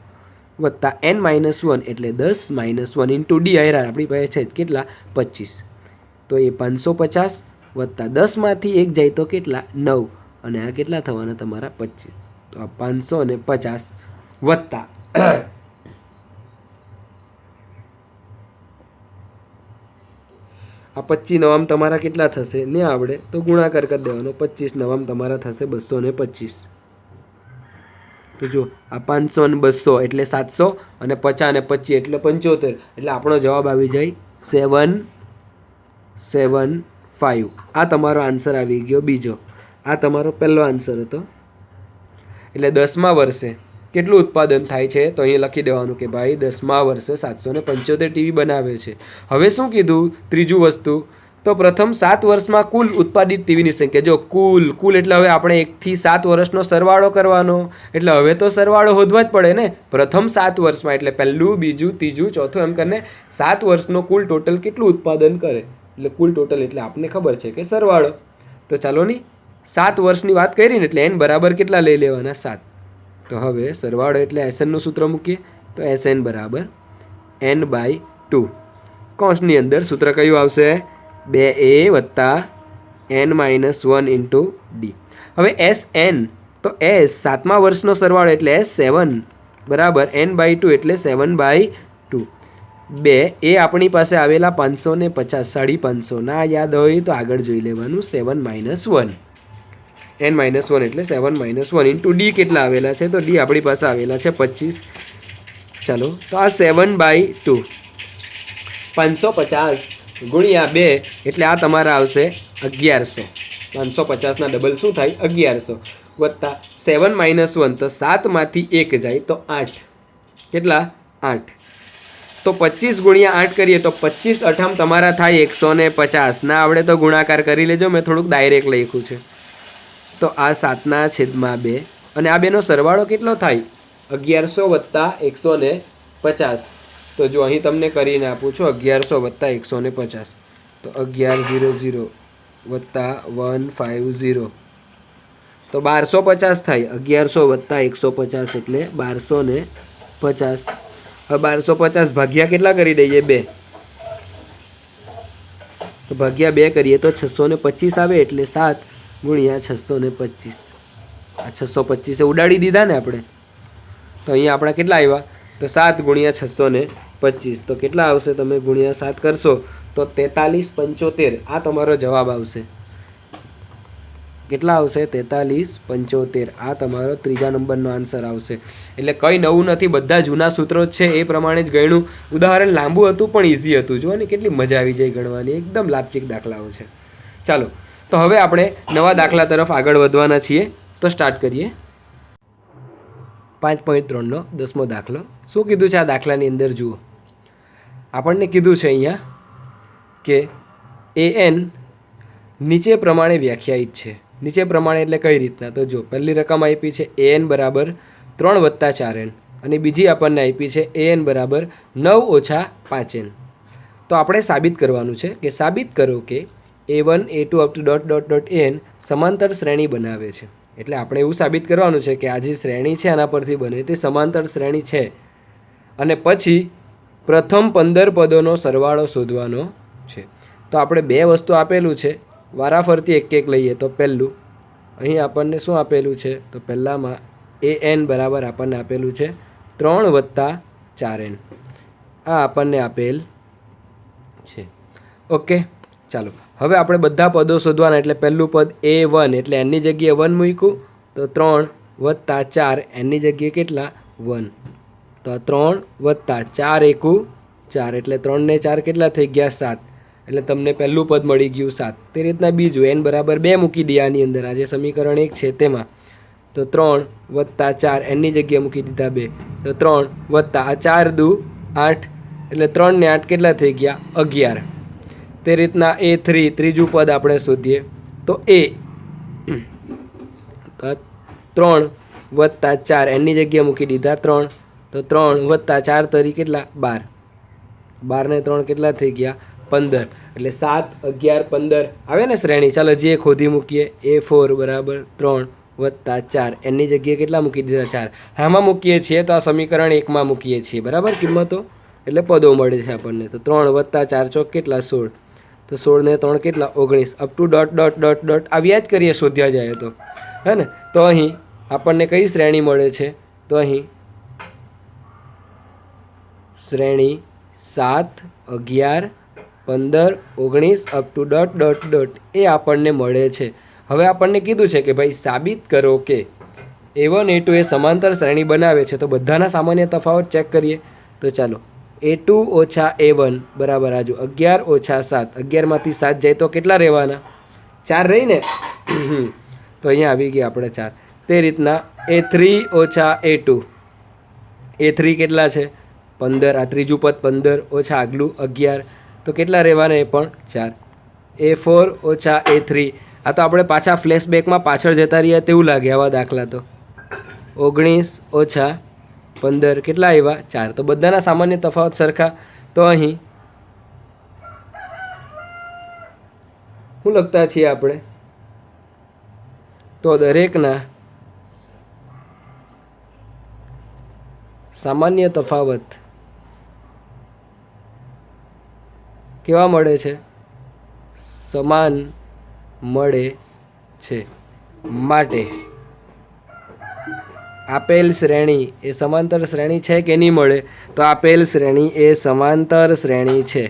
વત્તા n માઇનસ 1 એટલે 10 માઇનસ 1 ઇન્ટુ ડી આવ્યા આપણી પાસે છે કેટલા 25. તો એ 550 વત્તા 10માંથી 1 જાય તો કેટલા 9 અને આ કેટલા થવાના તમારા 25. તો આ 550 વત્તા આ 25 નવામ તમારા કેટલા થશે ને આવડે તો ગુણાકાર કરી દેવાનો. 25 નવામ તમારા થશે 225. તો જો આ 500 અને 200 એટલે 700 અને 50 અને 25 એટલે 75 એટલે આપણો જવાબ આવી જાય 775. આ તમારો આન્સર આવી ગયો બીજો. આ તમારો પહેલો આન્સર હતો. એટલે 10મા વર્ષે કેટલું ઉત્પાદન થાય છે તો અહીં લખી દેવાનું કે ભાઈ 10મા વર્ષે 775 ટીવી બનાવે છે. હવે શું કીધું ત્રીજું વસ્તુ, તો પ્રથમ 7 વર્ષમાં કુલ ઉત્પાદિત ટીવીની સંખ્યા. જો કુલ એટલે હવે આપણે 1 થી 7 વર્ષનો સરવાળો કરવાનો, એટલે હવે તો સરવાળો શોધવા જ પડે ને. પ્રથમ 7 વર્ષમાં એટલે પહેલું, બીજું, ત્રીજું, ચોથું એમ કરીને 7 વર્ષનો કુલ ટોટલ કેટલું ઉત્પાદન કરે, એટલે કુલ ટોટલ એટલે આપણને ખબર છે કે સરવાળો. તો ચાલો ની 7 વર્ષની વાત કરી ને એટલે n બરાબર કેટલા લઈ લેવાના 7. તો હવે સરવાળો એટલે SNનું સૂત્ર મૂકીએ તો SN બરાબર n/2. કૌંસની અંદર સૂત્ર કયું આવશે? 2a વત્તા n-1 ઇન્ટુ ડી. હવે SN તો S 7મા વર્ષનો સરવાળો એટલે S7 બરાબર n/2 એટલે 7/2. 2 એ આપણી પાસે આવેલા 550 550 ના યાદ હોય તો આગળ જોઈ લેવાનું 7 - 1 n-1 એટલે 7 - 1 ઇન્ટુ ડી કેટલા આવેલા છે? તો ડી આપણી પાસે આવેલા છે 25. ચાલો તો આ 7/2 550 ગુણ્યા 2 એટલે આ તમારા આવશે 1100. 550ના ડબલ શું થાય? 1100 વત્તા 7 - 1 તો 7માંથી 1 જાય તો 8. કેટલા? 8. તો 25 ગુણ્યા 8 કરીએ તો 25 8 તમારા થાય 150. ના આવડે તો ગુણાકાર કરી લેજો, મેં થોડુંક ડાયરેક્ટ લખ્યું છે. તો આ 7/2 અને આ બેનો સરવાળો કેટલો થાય? 1100 વત્તા 150. તો જો અહીં તમને કરીને આપું છું 1100 વત્તા 150 તો 1100 વત્તા 150 તો 1250 થાય. 1100 વત્તા 150 એટલે 1250. હવે 1250 ભાગ્યા કેટલા કરી દઈએ? 2. તો ભાગ્યા 2 કરીએ તો 625 આવે એટલે 7 ગુણ્યા 625. આ 625 ઉડાડી દીધા ને આપણે, તો અહીંયા આપણા કેટલા આવ્યા? તો 7 ગુણ્યા 625 તો કેટલા આવશે? તમે ગુણ્યા 7 કરશો તો 4375 આ તમારો જવાબ આવશે. કેટલા આવશે? 4375 આ તમારો ત્રીજા નંબરનો આન્સર આવશે. એટલે કંઈ નવું નથી, બધા જૂના સૂત્રો છે એ પ્રમાણે જ ગણ્યું. ઉદાહરણ લાંબુ હતું પણ ઇઝી હતું. જુઓ ને કેટલી મજા આવી જાય ગણવાની, એકદમ લાભચીક દાખલાઓ છે. ચાલો તો હવે આપણે નવા દાખલા તરફ આગળ વધવાના છીએ. તો સ્ટાર્ટ કરીએ. 5.3નો 10મો દાખલો. શું કીધું છે આ દાખલાની અંદર? જુઓ, આપણને કીધું છે અહીંયા કે AN નીચે પ્રમાણે વ્યાખ્યાયિત છે. નીચે પ્રમાણે એટલે કઈ રીતના? તો જો પહેલી રકમ આપી છે AN બરાબર 3 વત્તા 4n અને બીજી આપણને આપી છે AN બરાબર 9 ઓછા 5n. તો આપણે સાબિત કરવાનું છે કે સાબિત કરો કે A1 A2 up to .an સમાંતર શ્રેણી બનાવે છે. એટલે આપણે એવું સાબિત કરવાનું છે કે આ જે શ્રેણી છે આના પરથી બને તે સમાંતર શ્રેણી છે. અને પછી પ્રથમ 15 પદોનો સરવાળો શોધવાનો છે. તો આપણે 2 વસ્તુ આપેલું છે, વારાફરતી એક એક લઈએ. તો પહેલું અહીં આપણને શું આપેલું છે? તો પહેલામાં AN બરાબર આપણને આપેલું છે 3 વત્તા 4n. આ આપણને આપેલ છે. ઓકે, ચાલો હવે આપણે બધા પદો શોધવાના. એટલે પહેલું પદ A1 એટલે એની જગ્યાએ 1 મૂક્યું તો 3 વત્તા 4 એની જગ્યાએ કેટલા? 1. તો 3 વત્તા 4 એકુ 4 એટલે 3 ને 4 કેટલા થઈ ગયા? 7. એટલે તમને પહેલું પદ મળી ગયું 7. તે રીતના બીજું n બરાબર 2 મૂકી દઈએ આની અંદર, આ જે સમીકરણ 1 છે તેમાં. તો 3 વત્તા 4 એની જગ્યાએ મૂકી દીધા 2. તો 3 વત્તા આ 4 દુ 8 એટલે 3 ને 8 કેટલા થઈ ગયા? 11. તે રીતના A3 ત્રીજું પદ આપણે શોધીએ તો A 3 વત્તા 4 એની જગ્યાએ મૂકી દીધા 3. તો 3 વત્તા 4 તરી કેટલા? 12. 12 ને 3 કેટલા થઈ ગયા? 15. એટલે 7 11 15 આવે ને શ્રેણી. ચાલો જે ખોદી મૂકીએ. A4 બરાબર 3 વત્તા 4 એની જગ્યાએ કેટલા મૂકી દીધા? 4. આમાં મૂકીએ છીએ તો આ સમીકરણ 1માં મૂકીએ છીએ બરાબર કિંમતો, એટલે પદો મળે છે આપણને. તો 3 વત્તા 4 ચોક કેટલા? 16. તો 16 ને 3 કેટલા? 19. અપ ટુ ડોટ આવ્યા જ કરીએ શોધ્યા જાય તો, હે ને. તો અહીં આપણને કઈ શ્રેણી મળે છે? તો અહીં શ્રેણી 7 11 15 19 અપ ટુ ડોટ એ આપણને મળે છે. હવે આપણને કીધું છે કે ભાઈ સાબિત કરો કે A1 A2 એ સમાંતર શ્રેણી બનાવે છે. તો બધાના સામાન્ય તફાવત ચેક કરીએ. તો ચાલો A2 ઓછા A1 બરાબર આજુ 11 ઓછા 7. 11માંથી 7 જાય તો કેટલા રહેવાના? 4 રહી ને. તો અહીંયા આવી ગયા આપણે 4. તે રીતના A3 ઓછા A2, A3 કેટલા છે 15, આ ત્રીજું પદ 15 ઓછા આગલું 11, તો કેટલા રહેવાના એ પણ 4. A4 ઓછા A3, આ તો આપણે પાછા ફ્લેશબેકમાં પાછળ જતા રહ્યા તેવું લાગે આવા દાખલા. તો 19 ઓછા 15 કેટલા આવ્યા 4. તો બધાના સામાન્ય તફાવત સરખા. તો અહીં શું લખતા છીએ આપણે? તો દરેકના સામાન્ય તફાવત કેવા મળે છે? સમાન મળે છે. માટે આપેલ શ્રેણી એ સમાંતર શ્રેણી છે કે નહીં મળે? તો આપેલ શ્રેણી એ સમાંતર શ્રેણી છે.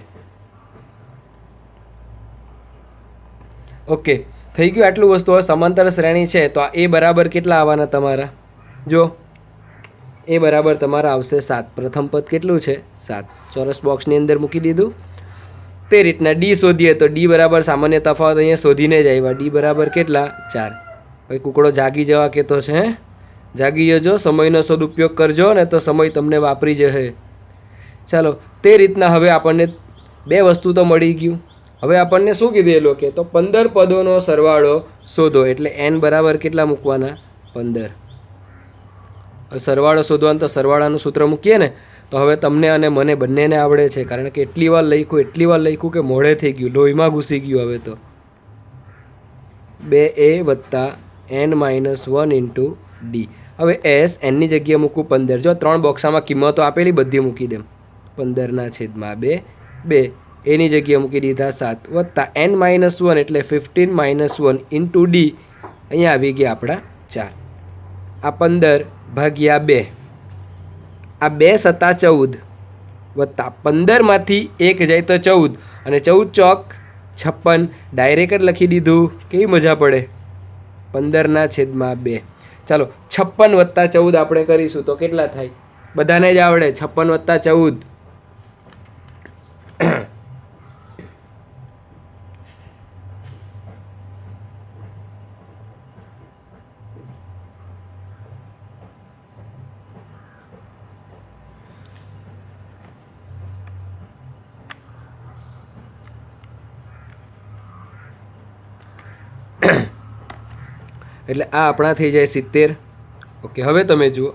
ઓકે, થઈ ગયું આટલું વસ્તુ. હવે સમાંતર શ્રેણી છે તો આ એ બરાબર કેટલા આવવાના તમારા? જો એ બરાબર તમારા આવશે 7. પ્રથમ પદ કેટલું છે 7, ચોરસ બોક્સની અંદર મૂકી દીધું. તે રીતના ડી શોધીએ તો ડી બરાબર સામાન્ય તફાવત અહીંયા શોધીને જ આવ્યા. ડી બરાબર કેટલા 4. ભાઈ કુકડો જાગી જવા કહેતો છે, હે જાગી જજો, સમયનો સદુપયોગ કરજો ને તો સમય તમને વાપરી જશે. ચાલો, તે રીતના હવે આપણને બે વસ્તુ તો મળી ગયું. હવે આપણને શું કીધેલું કે તો 15 પદોનો સરવાળો શોધો. એટલે n બરાબર કેટલા મૂકવાના? 15. સરવાળો શોધવાનું તો સરવાળાનું સૂત્ર મૂકીએ ને. તો હવે તમને અને મને બંનેને આવડે છે, કારણ કે એટલી વાર લખ્યું કે મોઢે થઈ ગયું, લોહીમાં ઘૂસી ગયું. હવે તો 2a વત્તા n-1 ઇન્ટુ ડી. હવે એસ એનની જગ્યાએ મૂકું 15. જો 3 બોક્સામાં કિંમતો આપેલી બધી મૂકી દેમ. 15/2 2 એની જગ્યાએ મૂકી દીધા 7 વત્તા n-1 એટલે 15-1 ઇન્ટુ ડી. અહીંયા આવી ગયા આપણા 4. આ 15 ભાગ્યા 2, આ 2 સત્તા 14 વત્તા 15માંથી 1 જાય તો 14 અને 14 ચોક 56. ડાયરેક્ટ જ લખી દીધું. કેવી મજા પડે? 15/2. ચાલો, 56 વત્તા 14 આપણે કરીશું તો કેટલા થાય? બધાને જ આવડે. 56 વત્તા 14 એટલે આ આપણા થઈ જાય 70. ઓકે, હવે તમે જુઓ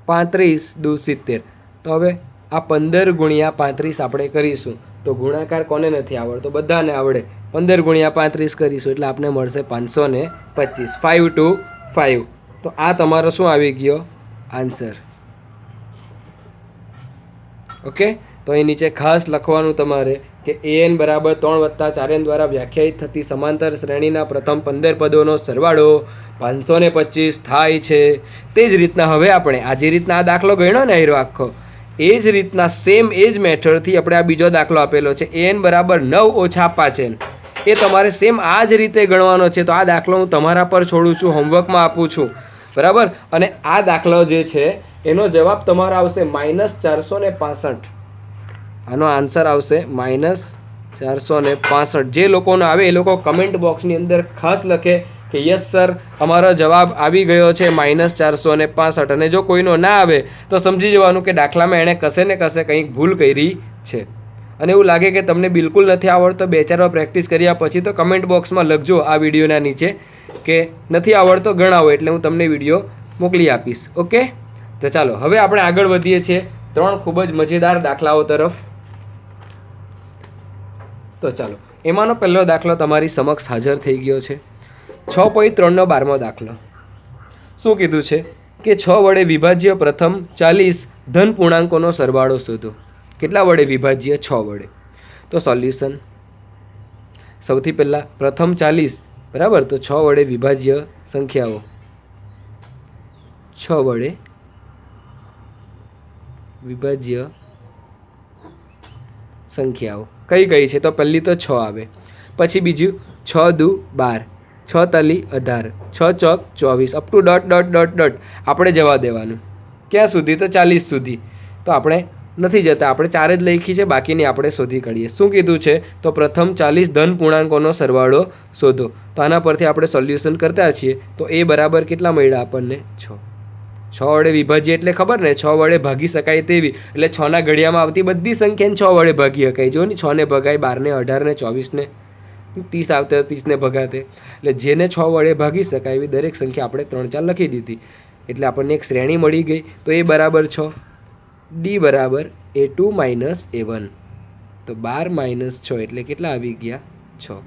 35 દુ 70. તો હવે આ 15 ગુણ્યા 35 આપણે કરીશું તો ગુણાકાર કોને નથી આવડતો? બધાને આવડે. 15 ગુણ્યા 35 કરીશું એટલે આપણે મળશે 525. 5 to 5. તો આ તમારો શું આવી ગયો? આન્સર. ઓકે, તો અહીં નીચે ખાસ લખવાનું તમારે કે an બરાબર 3 વત્તા 4n દ્વારા વ્યાખ્યાયિત થતી સમાંતર શ્રેણીના પ્રથમ 15 પદોનો સરવાળો 525 થાય છે. તે જ રીતના હવે આપણે આ જે રીતના આ દાખલો ગણ્યો ને આયરો આખો, એ જ રીતના સેમ એ જ મેથડથી આપણે આ બીજો દાખલો આપેલો છે an બરાબર 9 ઓછા 5n. એ તમારે સેમ આ જ રીતે ગણવાનો છે. તો આ દાખલો હું તમારા પર છોડું છું, હોમવર્કમાં આપું છું, બરાબર. અને આ દાખલો જે છે એનો જવાબ તમારો આવશે -465. આનો આન્સર આવશે -465. જે લોકોનો આવે એ લોકો કમેન્ટ બોક્સની અંદર ખાસ લખે કે યસ સર, અમારો જવાબ આવી ગયો છે -465. અને જો કોઈનો ના આવે તો સમજી જવાનું કે દાખલામાં એણે કશે ને કશે કંઈક ભૂલ કરી છે. અને એવું લાગે કે તમને બિલકુલ નથી આવડતો, 2-4 વાર પ્રેક્ટિસ કર્યા પછી તો કમેન્ટ બોક્સમાં લખજો આ વિડીયોના નીચે કે નથી આવડતો ગણાવો, એટલે હું તમને વિડીયો મોકલી આપીશ. ઓકે, તો ચાલો હવે આપણે આગળ વધીએ છીએ 3 ખૂબ જ મજેદાર દાખલાઓ તરફ. તો ચાલો, એમાંનો પહેલો દાખલો તમારી સમક્ષ હાજર થઈ ગયો છે. 6.3નો 12મો દાખલો. શું કીધું છે કે 6 વડે વિભાજ્ય પ્રથમ 40 ધન પૂર્ણાંકોનો સરવાળો શોધો. કેટલા વડે વિભાજ્ય? 6 વડે. તો સોલ્યુશન સૌથી પહેલાં પ્રથમ 40, બરાબર. તો 6 વડે વિભાજ્ય સંખ્યાઓ 6 વડે વિભાજ્ય સંખ્યાઓ કઈ કઈ છે? તો પહેલી તો 6 આવે, પછી બીજું 6 દુ 12, 6 તલી 18, 6 ચોક 24 અપ ટુ ડોટ. આપણે જવા દેવાનું ક્યાં સુધી? તો 40 સુધી. તો આપણે નથી જતા, આપણે 4 જ લખી છે, બાકીની આપણે શોધી કાઢીએ. શું કીધું છે? તો પ્રથમ 40 ધન પૂર્ણાંકોનો સરવાળો શોધો. તો આના પરથી આપણે સોલ્યુશન કરતા છીએ તો એ બરાબર કેટલા મળ્યા આપણને 6. 6 વડે વિભાજ્ય એટલે ખબર ને 6 વડે ભાગી શકાય તેવી, એટલે 6ના ઘડિયામાં આવતી બધી સંખ્યાને 6 વડે ભાગી શકાય. જો ને 6 ને ભગાય, 12 ને 18 ને 24 ને 30 આવતે, 30 ને ભગાતે, એટલે જેને 6 વડે ભાગી શકાય એવી દરેક સંખ્યા આપણે 3 4 લખી દીધી. એટલે આપણને એક શ્રેણી મળી ગઈ. તો એ બરાબર 6, ડી બરાબર A2 માઇનસ A1. તો 12 માઇનસ 6 એટલે કેટલા આવી ગયા 6.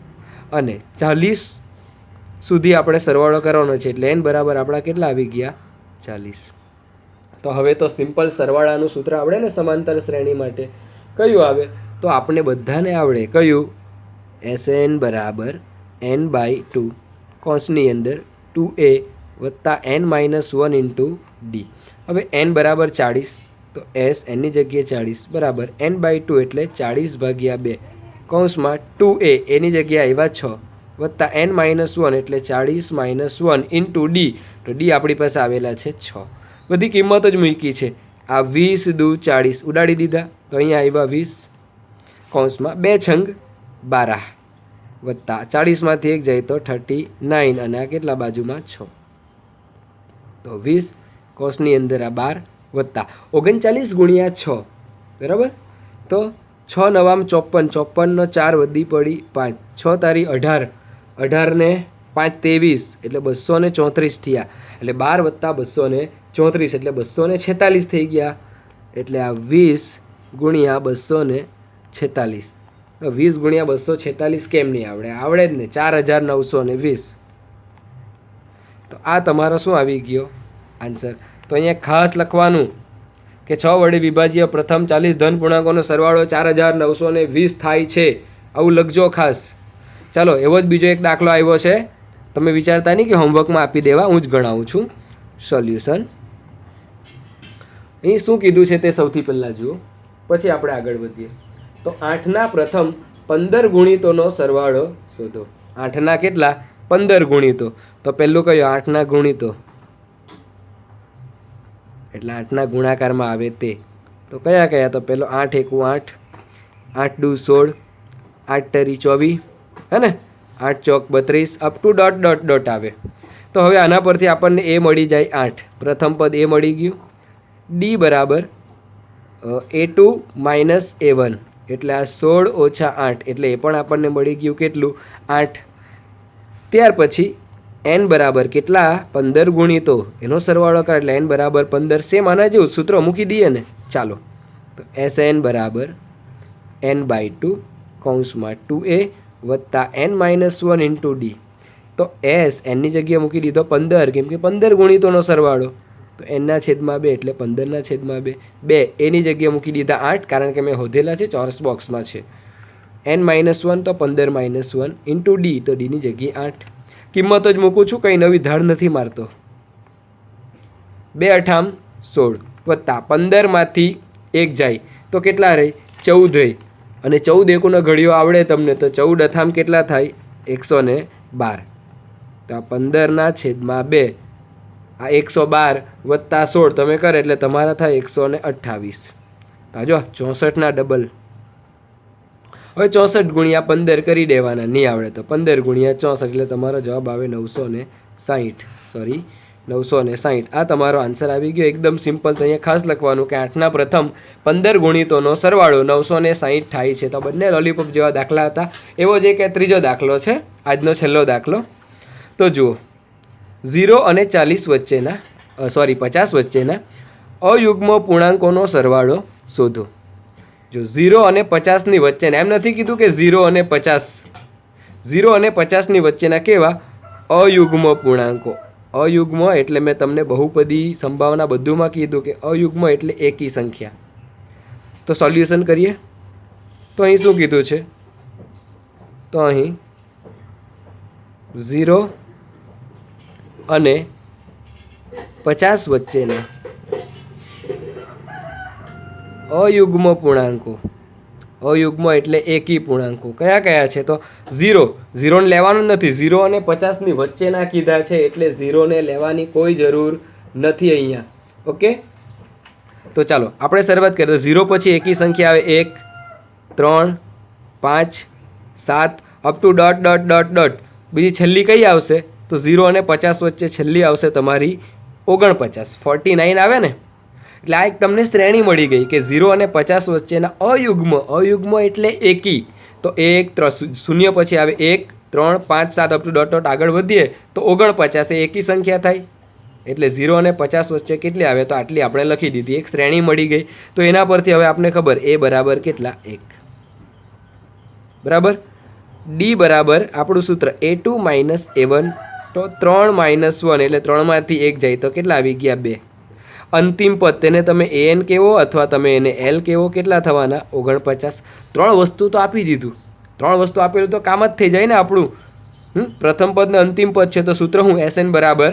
અને 40 સુધી આપણે સરવાળો કરવાનો છે એટલે n બરાબર આપણા કેટલા આવી ગયા 40. તો હવે તો સિમ્પલ સરવાળાનું સૂત્ર આવડે ને સમાંતર શ્રેણી માટે. કયું આવે? તો આપણે બધાને આવડે. કયું? Sn બરાબર n/2 કૌંસની અંદર 2a વત્તા n માઇનસ 1 ઇન્ટુ ડી. હવે n બરાબર 40, તો s nની જગ્યાએ 40 બરાબર n/2 એટલે 40/2 કૌંસમાં 2a એની જગ્યાએ આવ્યા 6 વત્તા n માઇનસ 1 એટલે 40 માઇનસ 1 ઇન્ટુ ડી. તો ડી આપણી પાસે આવેલા છે 6. બધી કિંમતો જ મૂકી છે. આ 20 દુ 40 ઉડાડી દીધા, તો અહીંયા આવ્યા 20 કૌંસમાં 2 છંગ 12 વત્તા 40માંથી 1 જાય તો 39 અને આ કેટલા બાજુમાં 6. તો 20 કૌંસની અંદર આ 12 વત્તા 39 ગુણ્યા 6 બરાબર. તો 6 નવામ 54, 54 નો 4 વધી પડી 5, 6 તારી 18, 18 ને 5 23 એટલે 234 થયા. એટલે 12 વત્તા 234 એટલે 246 થઈ ગયા. એટલે આ 20 ગુણ્યા 246. તો 20 ગુણ્યા 246 કેમ નહીં આવડે? આવડે જ ને, 4920. તો આ તમારો શું આવી ગયો આન્સર? તો અહીંયા ખાસ લખવાનું કે 6 વડે વિભાજ્ય પ્રથમ 40 ધન પૂર્ણાંકોનો સરવાળો 4920 થાય છે. આવું લખજો ખાસ. ચાલો, એવો જ બીજો એક દાખલો આવ્યો છે. તમે વિચારતા નહીં કે હોમવર્કમાં આપી દેવા, હું જ ગણાવું છું સોલ્યુશન. અહીં શું કીધું છે તે સૌથી પહેલાં જુઓ, પછી આપણે આગળ વધીએ. તો 8ના પ્રથમ 15 ગુણિતોનો સરવાળો શોધો. 8ના કેટલા? 15 ગુણિતો. તો પહેલું કયો? 8ના ગુણિતો એટલે 8ના ગુણાકારમાં આવે તે. તો કયા કયા? તો પહેલો 8 એકુ 8, 8 દુ 16, 8 તરી 24, હે ને, 8 ચોક 32 up to dot dot dot આવે. તો હવે આના પરથી આપણને એ મળી જાય 8. પ્રથમ પદ એ મળી ગયું. ડી બરાબર A2 માઇનસ A1 એટલે આ 16 ઓછા 8 એટલે એ પણ આપણને મળી ગયું કેટલું? 8. ત્યાર પછી n બરાબર કેટલા? 15 ગુણિતો એનો સરવાળો કરે એટલે n બરાબર 15. સેમ આના જેવું સૂત્ર મૂકી દઈએ ને. ચાલો, તો Sn બરાબર n/2 કૌંસમાં 2a વત્તા n માઇનસ 1 ઇન્ટુ ડી. તો s nની જગ્યાએ મૂકી દીધો 15, કેમ કે 15 ગુણિતોનો સરવાળો. તો nના છેદમાં 2 એટલે 15ના છેદમાં 2. 2 એની જગ્યાએ મૂકી દીધા 8, કારણ કે મેં હોધેલા છે, ચોરસ બોક્સમાં છે. n માઇનસ 1 તો 15 માઇનસ 1 ઇન્ટુ ડી, તો ડીની જગ્યાએ 8. કિંમતો જ મૂકું છું, કંઈ નવી ધાડ નથી મારતો. 2 અઠામ 16 વત્તા 15માંથી 1 જાય તો કેટલા રહી? 14 રહી. અને 14 એકુનો ઘડિયો આવડે તમને, તો 14 અથામ કેટલા થાય? 112. તો આ 15ના છેદમાં 2, આ 112 વત્તા 16 તમે કરે એટલે તમારા થાય 128. તો જો 64ના ડબલ. હવે 64 ગુણ્યા 15 કરી દેવાના, નહીં આવડે તો 15 ગુણ્યા 64 એટલે તમારો જવાબ આવે 960. સોરી, 960. આ તમારો આન્સર આવી ગયો. એકદમ સિમ્પલ. તો અહીંયા ખાસ લખવાનું કે 8ના પ્રથમ 15 ગુણિતોનો સરવાળો 960 થાય છે. તો બંને લોલીપોપ જેવા દાખલા હતા. એવો જ એક ત્રીજો દાખલો છે, આજનો છેલ્લો દાખલો. તો જુઓ, 0 અને 40 વચ્ચેના 50 વચ્ચેના અયુગ્મ પૂર્ણાંકોનો સરવાળો શોધો. જો 0 અને 50ની વચ્ચેના, એમ નથી કીધું કે 0 અને 50, 0 અને 50ની વચ્ચેના કેવા? અયુગ્મ પૂર્ણાંકો. અયુગ્મ એટલે મેં તમને બહુપદી સંભાવના બધુંમાં કીધું કે અયુગ્મ એટલે એકી સંખ્યા. તો સોલ્યુશન કરીએ. તો અહીં શું કીધું છે? તો અહીં 0 અને 50 વચ્ચેના અયુગ્મ પૂર્ણાંકો. અયુગ્મ એટલે એકી પૂર્ણાંકો કયા કયા છે? તો 0 ને લેવાનું નથી. 0 અને 50ની વચ્ચેના કીધા છે એટલે 0 ને લેવાની કોઈ જરૂર નથી અહીંયા. ઓકે, તો ચાલો આપણે શરૂઆત કરીએ. તો 0 પછી એકી સંખ્યા આવે 1, 3, 5, 7 up to dot dot dot dot. બીજી છેલ્લી કઈ આવશે? તો 0 અને 50 વચ્ચે છેલ્લી આવશે તમારી 49. 49 આવે ને, એટલે આ એક તમને શ્રેણી મળી ગઈ કે 0 અને 50 વચ્ચેના અયુગ્મ એટલે એકી. તો 1 0 પછી આવે 1 3 5 7 અપ ટુ ડોટ આગળ વધીએ તો 49 એ એકી સંખ્યા થાય. એટલે 0 અને 50 વચ્ચે કેટલી આવે? તો આટલી આપણે લખી દીધી, એક શ્રેણી મળી ગઈ. તો એના પરથી હવે આપણે ખબર એ બરાબર કેટલા? 1. બરાબર. ડી બરાબર આપણું સૂત્ર A2 - A1, તો 3 - 1 એટલે 3માંથી 1 જાય તો કેટલા આવી ગયા? 2. અંતિમ પદ તેને તમે AN કહેવો અથવા તમે એને L કહેવો, કેટલા થવાના? 49. 3 વસ્તુ તો આપી દીધું, 3 વસ્તુ આપેલું તો કામ જ થઈ જાય ને આપણું. પ્રથમ પદ ને અંતિમ પદ છે તો સૂત્ર હું SN બરાબર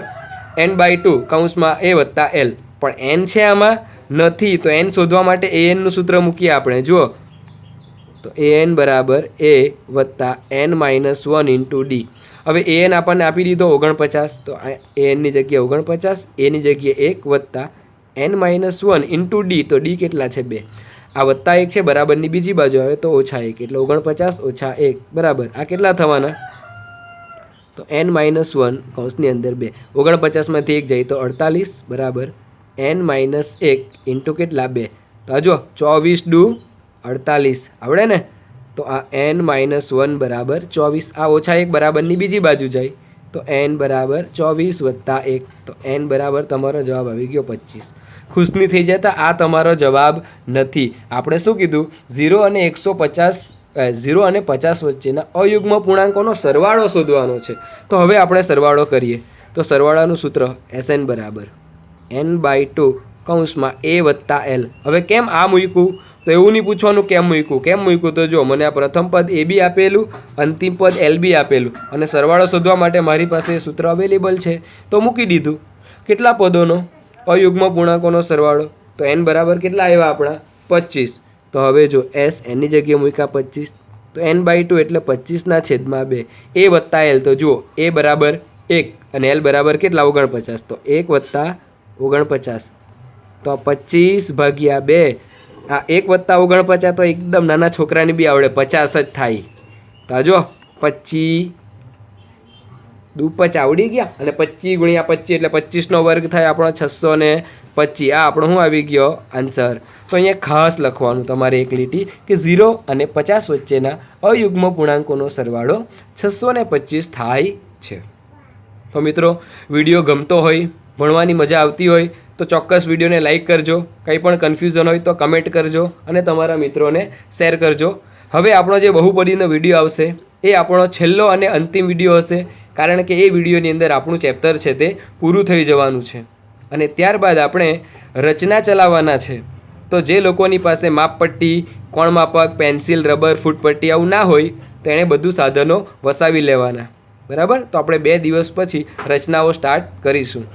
n/2 કૌંસમાં A વત્તા L. પણ n છે આમાં નથી, તો n શોધવા માટે AN નું સૂત્ર મૂકીએ આપણે. જુઓ તો AN બરાબર A વત્તા n - 1 ઇન્ટુ D. હવે AN આપણને આપી દીધો 49, તો AN ની જગ્યાએ 49, A ની જગ્યાએ 1 વત્તા n - 1 ઇન્ટુ D. તો D કેટલા છે? 2. આ વત્તા 1 છે, બરાબરની બીજી બાજુ આવે તો ઓછા 1, એટલે 49 ઓછા 1 બરાબર. આ કેટલા થવાના? તો n - 1 કૌંસની અંદર 2. 49માંથી 1 જાય તો 48 બરાબર n - 1 ઇન્ટુ કેટલા? 2. તો આ જો 24 દુ 48 આવડે ને? તો આ n - 1 બરાબર 24. આ ઓછા 1 બરાબરની બીજી બાજુ જાય તો n બરાબર 24 વત્તા 1. તો n બરાબર તમારો જવાબ આવી ગયો 25. ખુશની થઈ જતા આ તમારો જવાબ નથી. આપણે શું કીધું? 0 અને 150 0 અને 50 વચ્ચેના અયુગ્મ પૂર્ણાંકોનો સરવાળો શોધવાનો છે. તો હવે આપણે સરવાળો કરીએ. તો સરવાળાનું સૂત્ર SN બરાબર n/2 કૌંસમાં A વત્તા L. હવે કેમ આ મૂક્યું? તો એવું નહીં પૂછવાનું કેમ મૂક્યું. તો જો મને આ પ્રથમ પદ AB આપેલું, અંતિમ પદ LB આપેલું, અને સરવાળો શોધવા માટે મારી પાસે સૂત્ર અવેલેબલ છે તો મૂકી દીધું. કેટલા પદોનો? અયુગ્મ પૂર્ણાંકોનો સરવાળો. તો n બરાબર કેટલા આવ્યા આપણા? 25. તો હવે જો S n ની જગ્યાએ મૂક્યા 25, તો n/2 એટલે 25/2 A વત્તા L. તો જુઓ A બરાબર 1 અને L બરાબર કેટલા? 49. તો 1 વત્તા 49, તો 25/2. આ 1 વત્તા 49 તો એકદમ નાના છોકરાને બી આવડે, 50 જ થાય. તો જો 25 દુ 5 આવડી ગયા, અને 25 ગુણ્યા 25 એટલે 25નો વર્ગ થાય આપણો 625. આ આપણો શું આવી ગયો? આન્સર. તો અહીંયા ખાસ લખવાનું તમારે એક લીટી કે 0 અને 50 વચ્ચેના અયુગ્મ પૂર્ણાંકોનો સરવાળો 625 થાય છે. તો મિત્રો, વિડીયો ગમતો હોય, ભણવાની મજા આવતી હોય તો ચોક્કસ વિડીયોને લાઇક કરજો. કંઈ પણ કન્ફ્યુઝન હોય તો કમેન્ટ કરજો અને તમારા મિત્રોને શેર કરજો. હવે આપણો જે બહુપદીનો વિડીયો આવશે એ આપણો છેલ્લો અને અંતિમ વિડીયો હશે, કારણ કે એ વિડીયોની અંદર આપણું ચેપ્ટર છે તે પૂરું થઈ જવાનું છે. અને ત્યારબાદ આપણે રચના ચલાવવાના છે. તો જે લોકોની પાસે માપપટ્ટી, કોણમાપક, પેન્સિલ, રબર, ફૂટપટ્ટી આવું ના હોય તો એણે બધું સાધનો વસાવી લેવાના. બરાબર. તો આપણે 2 દિવસ પછી રચનાઓ સ્ટાર્ટ કરીશું.